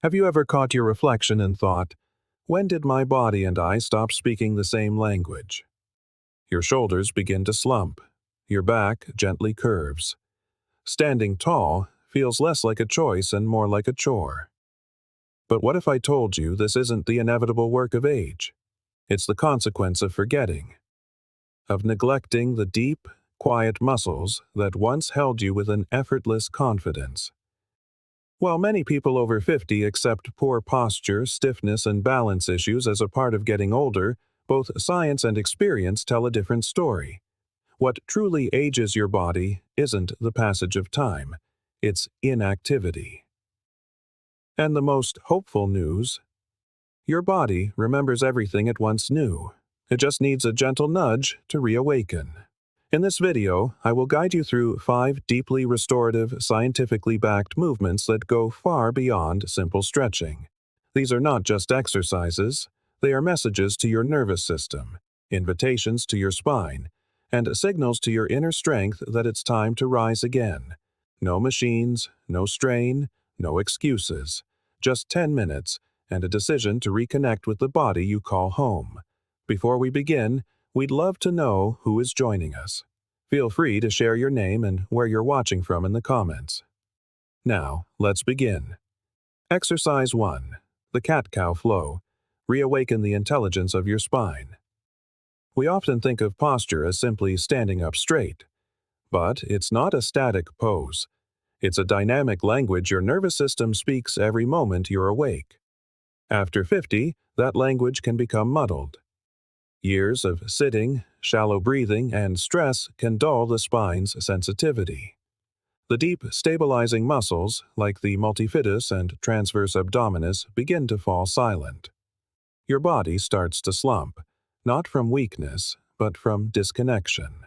Have you ever caught your reflection and thought, when did my body and I stop speaking the same language? Your shoulders begin to slump. Your back gently curves. Standing tall feels less like a choice and more like a chore. But what if I told you this isn't the inevitable work of age? It's the consequence of forgetting, of neglecting the deep, quiet muscles that once held you with an effortless confidence. While many people over 50 accept poor posture, stiffness, and balance issues as a part of getting older, both science and experience tell a different story. What truly ages your body isn't the passage of time, it's inactivity. And the most hopeful news: your body remembers everything it once knew. It just needs a gentle nudge to reawaken. In this video, I will guide you through 5 deeply restorative, scientifically backed movements that go far beyond simple stretching. These are not just exercises, they are messages to your nervous system, invitations to your spine, and signals to your inner strength that it's time to rise again. No machines, no strain, no excuses. Just 10 minutes and a decision to reconnect with the body you call home. Before we begin, we'd love to know who is joining us. Feel free to share your name and where you're watching from in the comments. Now, let's begin. Exercise 1. The cat-cow flow. Reawaken the intelligence of your spine. We often think of posture as simply standing up straight. But it's not a static pose. It's a dynamic language your nervous system speaks every moment you're awake. After 50, that language can become muddled. Years of sitting, shallow breathing, and stress can dull the spine's sensitivity. The deep, stabilizing muscles, like the multifidus and transverse abdominis, begin to fall silent. Your body starts to slump, not from weakness, but from disconnection.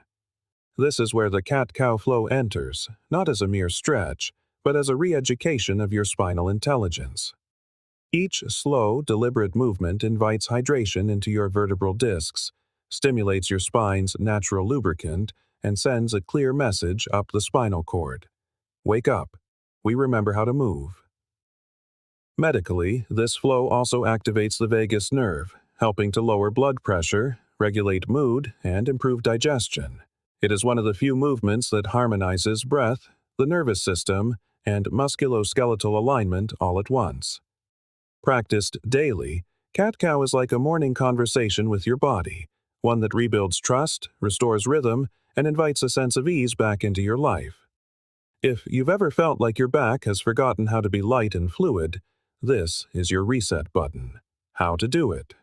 This is where the cat-cow flow enters, not as a mere stretch, but as a re-education of your spinal intelligence. Each slow, deliberate movement invites hydration into your vertebral discs, stimulates your spine's natural lubricant, and sends a clear message up the spinal cord. Wake up. We remember how to move. Medically, this flow also activates the vagus nerve, helping to lower blood pressure, regulate mood, and improve digestion. It is one of the few movements that harmonizes breath, the nervous system, and musculoskeletal alignment all at once. Practiced daily, cat-cow is like a morning conversation with your body, one that rebuilds trust, restores rhythm, and invites a sense of ease back into your life. If you've ever felt like your back has forgotten how to be light and fluid, this is your reset button. How to do it.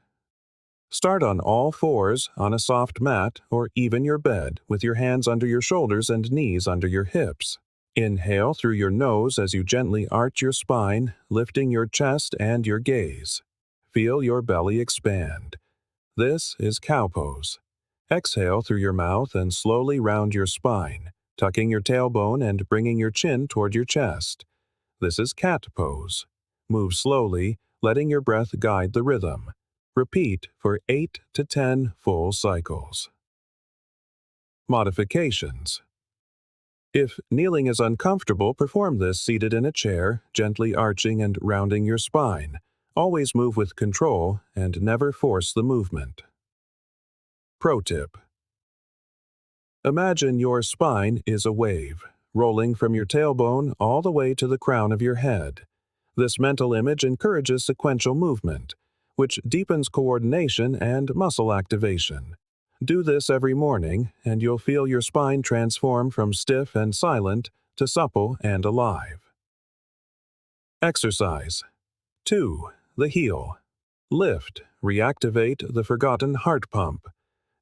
Start on all fours on a soft mat or even your bed with your hands under your shoulders and knees under your hips. Inhale through your nose as you gently arch your spine, lifting your chest and your gaze. Feel your belly expand. This is cow pose. Exhale through your mouth and slowly round your spine, tucking your tailbone and bringing your chin toward your chest. This is cat pose. Move slowly, letting your breath guide the rhythm. Repeat for 8 to 10 full cycles. Modifications. If kneeling is uncomfortable, perform this seated in a chair, gently arching and rounding your spine. Always move with control and never force the movement. Pro tip. Imagine your spine is a wave, rolling from your tailbone all the way to the crown of your head. This mental image encourages sequential movement, which deepens coordination and muscle activation. Do this every morning, and you'll feel your spine transform from stiff and silent to supple and alive. Exercise 2. The heel. Lift, reactivate the forgotten heart pump.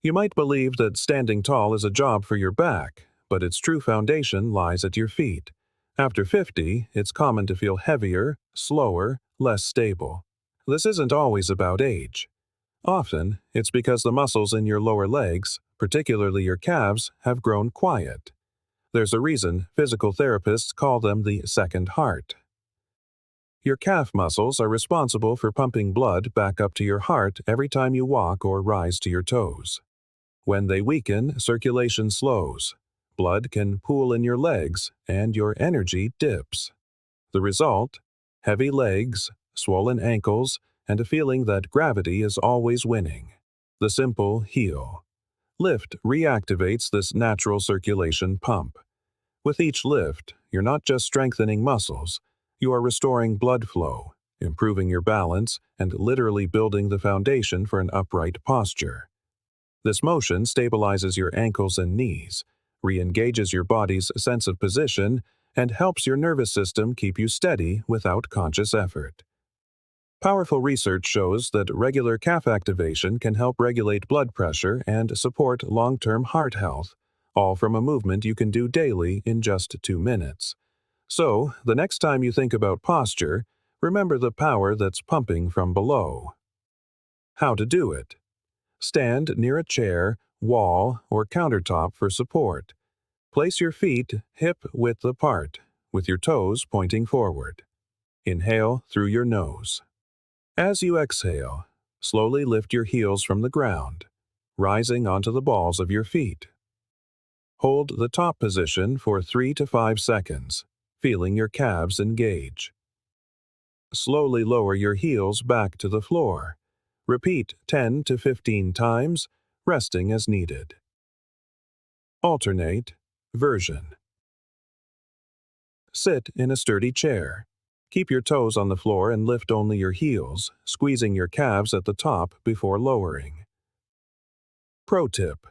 You might believe that standing tall is a job for your back, but its true foundation lies at your feet. After 50, it's common to feel heavier, slower, less stable. This isn't always about age. Often, it's because the muscles in your lower legs, particularly your calves, have grown quiet. There's a reason physical therapists call them the second heart. Your calf muscles are responsible for pumping blood back up to your heart every time you walk or rise to your toes. When they weaken, circulation slows. Blood can pool in your legs, and your energy dips. The result? Heavy legs, swollen ankles, and a feeling that gravity is always winning. The simple heel. Lift reactivates this natural circulation pump. With each lift, you're not just strengthening muscles, you are restoring blood flow, improving your balance, and literally building the foundation for an upright posture. This motion stabilizes your ankles and knees, re-engages your body's sense of position, and helps your nervous system keep you steady without conscious effort. Powerful research shows that regular calf activation can help regulate blood pressure and support long-term heart health, all from a movement you can do daily in just 2 minutes. So, the next time you think about posture, remember the power that's pumping from below. How to do it. Stand near a chair, wall, or countertop for support. Place your feet hip-width apart, with your toes pointing forward. Inhale through your nose. As you exhale, slowly lift your heels from the ground, rising onto the balls of your feet. Hold the top position for 3 to 5 seconds, feeling your calves engage. Slowly lower your heels back to the floor. Repeat 10 to 15 times, resting as needed. Alternate version. Sit in a sturdy chair. Keep your toes on the floor and lift only your heels, squeezing your calves at the top before lowering. Pro tip.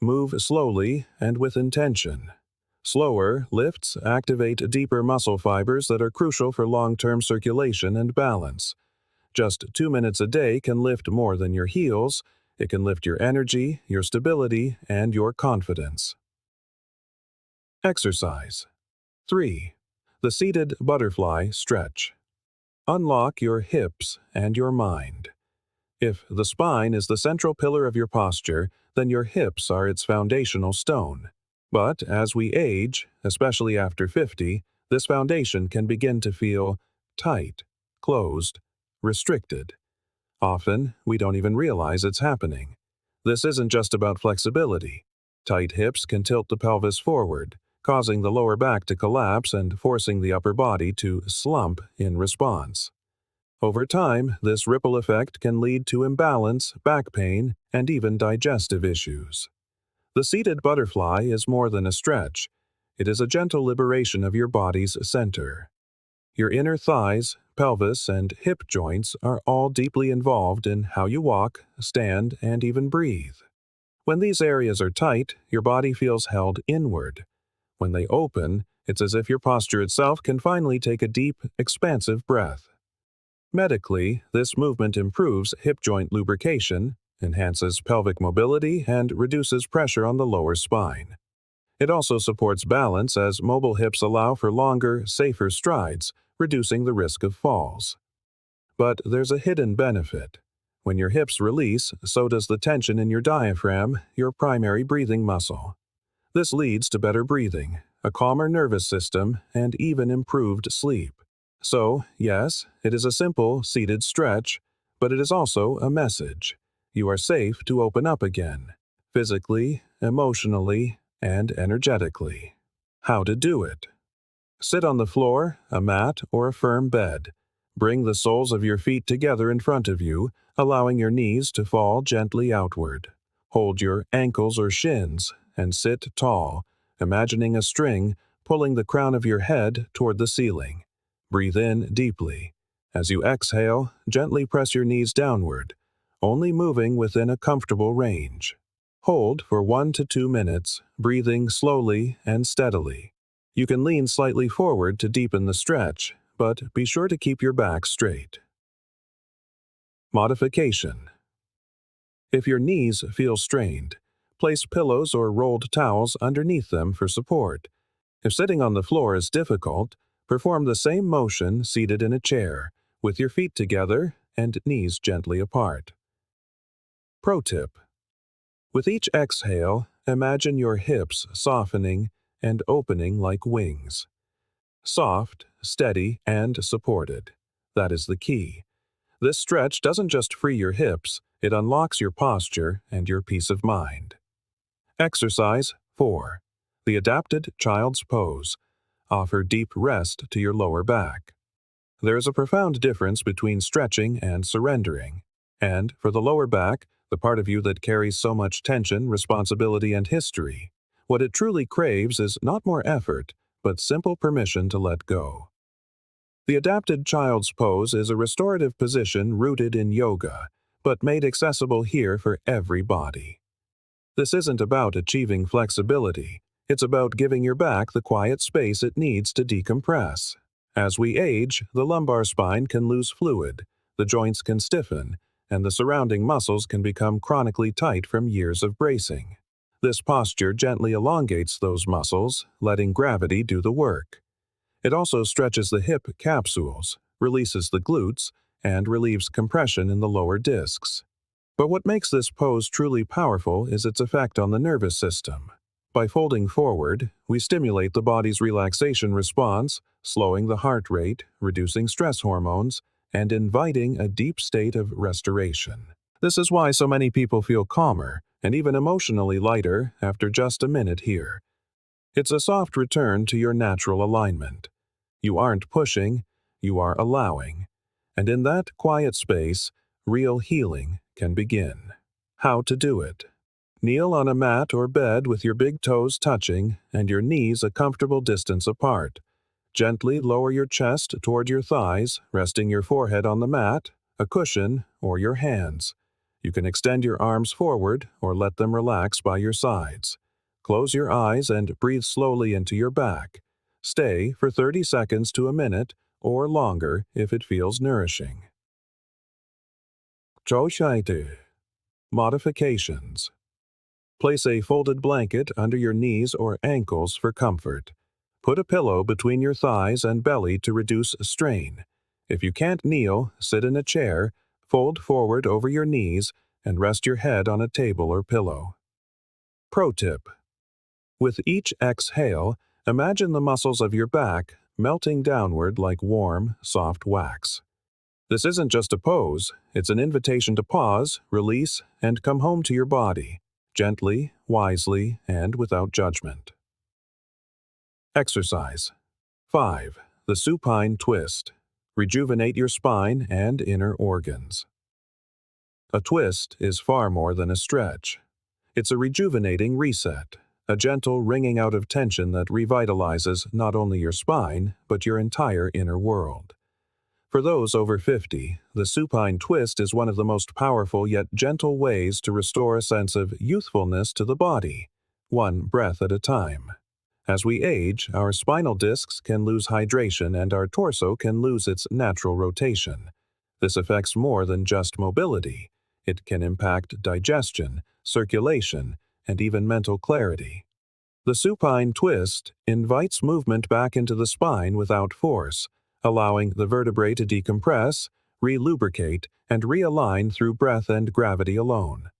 Move slowly and with intention. Slower lifts activate deeper muscle fibers that are crucial for long-term circulation and balance. Just 2 minutes a day can lift more than your heels. It can lift your energy, your stability, and your confidence. Exercise. 3. The seated butterfly stretch. Unlock your hips and your mind. If the spine is the central pillar of your posture, then your hips are its foundational stone. But as we age, especially after 50, this foundation can begin to feel tight, closed, restricted. Often, we don't even realize it's happening. This isn't just about flexibility. Tight hips can tilt the pelvis forward, causing the lower back to collapse and forcing the upper body to slump in response. Over time, this ripple effect can lead to imbalance, back pain, and even digestive issues. The seated butterfly is more than a stretch. It is a gentle liberation of your body's center. Your inner thighs, pelvis, and hip joints are all deeply involved in how you walk, stand, and even breathe. When these areas are tight, your body feels held inward. When they open, it's as if your posture itself can finally take a deep, expansive breath. Medically, this movement improves hip joint lubrication, enhances pelvic mobility, and reduces pressure on the lower spine. It also supports balance as mobile hips allow for longer, safer strides, reducing the risk of falls. But there's a hidden benefit. When your hips release, so does the tension in your diaphragm, your primary breathing muscle. This leads to better breathing, a calmer nervous system, and even improved sleep. So, yes, it is a simple, seated stretch, but it is also a message. You are safe to open up again, physically, emotionally, and energetically. How to do it. Sit on the floor, a mat, or a firm bed. Bring the soles of your feet together in front of you, allowing your knees to fall gently outward. Hold your ankles or shins and sit tall, imagining a string pulling the crown of your head toward the ceiling. Breathe in deeply. As you exhale, gently press your knees downward, only moving within a comfortable range. Hold for 1 to 2 minutes, breathing slowly and steadily. You can lean slightly forward to deepen the stretch, but be sure to keep your back straight. Modification. If your knees feel strained, place pillows or rolled towels underneath them for support. If sitting on the floor is difficult, perform the same motion seated in a chair, with your feet together and knees gently apart. Pro tip. With each exhale, imagine your hips softening and opening like wings. Soft, steady, and supported. That is the key. This stretch doesn't just free your hips, it unlocks your posture and your peace of mind. Exercise 4. The adapted child's pose. Offer deep rest to your lower back. There is a profound difference between stretching and surrendering. And for the lower back, the part of you that carries so much tension, responsibility, and history, what it truly craves is not more effort, but simple permission to let go. The adapted child's pose is a restorative position rooted in yoga, but made accessible here for every body. This isn't about achieving flexibility, it's about giving your back the quiet space it needs to decompress. As we age, the lumbar spine can lose fluid, the joints can stiffen, and the surrounding muscles can become chronically tight from years of bracing. This posture gently elongates those muscles, letting gravity do the work. It also stretches the hip capsules, releases the glutes, and relieves compression in the lower discs. But what makes this pose truly powerful is its effect on the nervous system. By folding forward, we stimulate the body's relaxation response, slowing the heart rate, reducing stress hormones, and inviting a deep state of restoration. This is why so many people feel calmer and even emotionally lighter after just a minute here. It's a soft return to your natural alignment. You aren't pushing, you are allowing. And in that quiet space, real healing can begin. How to do it. Kneel on a mat or bed with your big toes touching and your knees a comfortable distance apart. Gently lower your chest toward your thighs, resting your forehead on the mat, a cushion, or your hands. You can extend your arms forward or let them relax by your sides. Close your eyes and breathe slowly into your back. Stay for 30 seconds to a minute or longer if it feels nourishing. Hydrate. Modifications. Place a folded blanket under your knees or ankles for comfort. Put a pillow between your thighs and belly to reduce strain. If you can't kneel, sit in a chair, fold forward over your knees, and rest your head on a table or pillow. Pro tip. With each exhale, imagine the muscles of your back melting downward like warm, soft wax. This isn't just a pose, it's an invitation to pause, release, and come home to your body, gently, wisely, and without judgment. Exercise. 5. The supine twist. Rejuvenate your spine and inner organs. A twist is far more than a stretch. It's a rejuvenating reset, a gentle wringing out of tension that revitalizes not only your spine, but your entire inner world. For those over 50, the supine twist is one of the most powerful yet gentle ways to restore a sense of youthfulness to the body, one breath at a time. As we age, our spinal discs can lose hydration and our torso can lose its natural rotation. This affects more than just mobility. It can impact digestion, circulation, and even mental clarity. The supine twist invites movement back into the spine without force, allowing the vertebrae to decompress, relubricate, and realign through breath and gravity alone.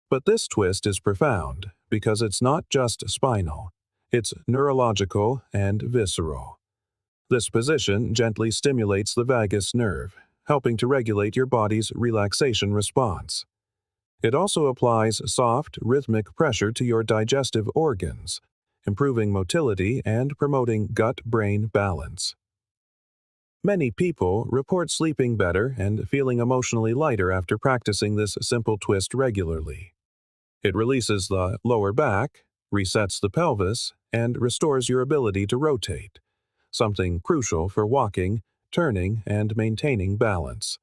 But this twist is profound because it's not just spinal. It's neurological and visceral. This position gently stimulates the vagus nerve, helping to regulate your body's relaxation response. It also applies soft, rhythmic pressure to your digestive organs, improving motility and promoting gut-brain balance. Many people report sleeping better and feeling emotionally lighter after practicing this simple twist regularly. It releases the lower back, resets the pelvis, and restores your ability to rotate, something crucial for walking, turning, and maintaining balance.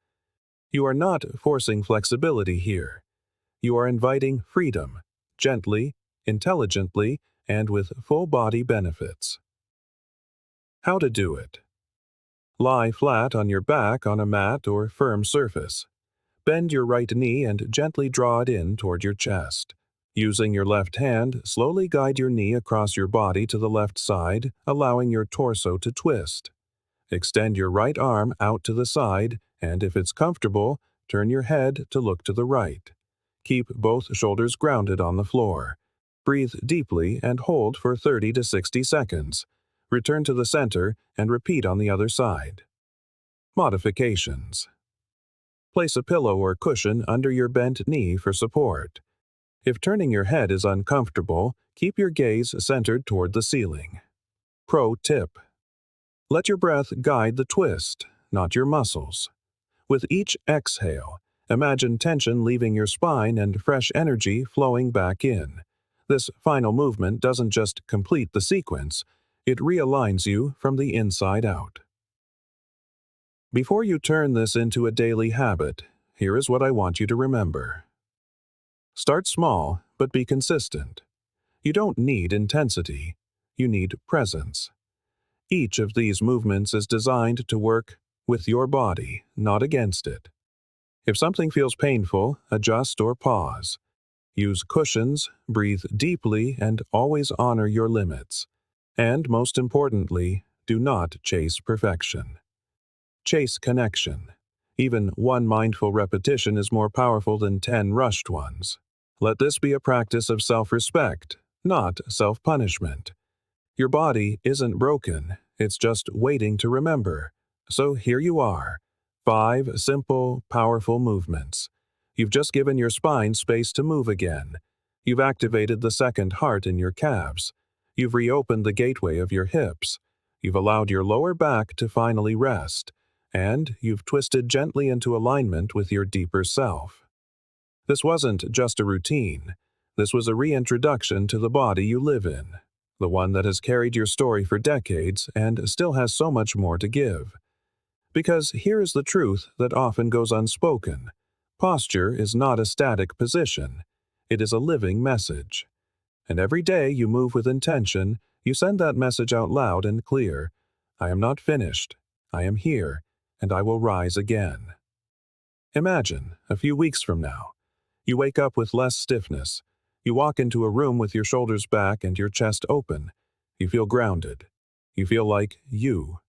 You are not forcing flexibility here. You are inviting freedom, gently, intelligently, and with full body benefits. How to do it. Lie flat on your back on a mat or firm surface. Bend your right knee and gently draw it in toward your chest. Using your left hand, slowly guide your knee across your body to the left side, allowing your torso to twist. Extend your right arm out to the side, and if it's comfortable, turn your head to look to the right. Keep both shoulders grounded on the floor. Breathe deeply and hold for 30 to 60 seconds. Return to the center and repeat on the other side. Modifications. Place a pillow or cushion under your bent knee for support. If turning your head is uncomfortable, keep your gaze centered toward the ceiling. Pro tip. Let your breath guide the twist, not your muscles. With each exhale, imagine tension leaving your spine and fresh energy flowing back in. This final movement doesn't just complete the sequence, it realigns you from the inside out. Before you turn this into a daily habit, here is what I want you to remember. Start small, but be consistent. You don't need intensity, you need presence. Each of these movements is designed to work with your body, not against it. If something feels painful, adjust or pause. Use cushions, breathe deeply, and always honor your limits. And most importantly, do not chase perfection. Chase connection. Even one mindful repetition is more powerful than 10 rushed ones. Let this be a practice of self-respect, not self-punishment. Your body isn't broken, it's just waiting to remember. So here you are. 5 simple, powerful movements. You've just given your spine space to move again. You've activated the second heart in your calves. You've reopened the gateway of your hips. You've allowed your lower back to finally rest. And you've twisted gently into alignment with your deeper self. This wasn't just a routine. This was a reintroduction to the body you live in, the one that has carried your story for decades and still has so much more to give. Because here is the truth that often goes unspoken. Posture is not a static position. It is a living message. And every day you move with intention, you send that message out loud and clear. I am not finished. I am here, and I will rise again. Imagine, a few weeks from now, you wake up with less stiffness. You walk into a room with your shoulders back and your chest open. You feel grounded. You feel like you.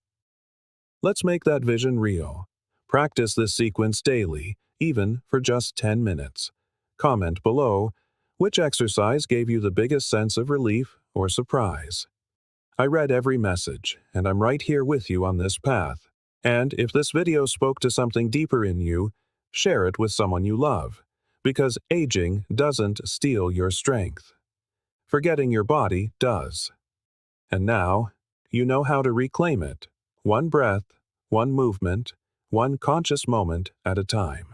Let's make that vision real. Practice this sequence daily, even for just 10 minutes. Comment below, which exercise gave you the biggest sense of relief or surprise? I read every message, and I'm right here with you on this path. And if this video spoke to something deeper in you, share it with someone you love. Because aging doesn't steal your strength. Forgetting your body does. And now, you know how to reclaim it. One breath, one movement, one conscious moment at a time.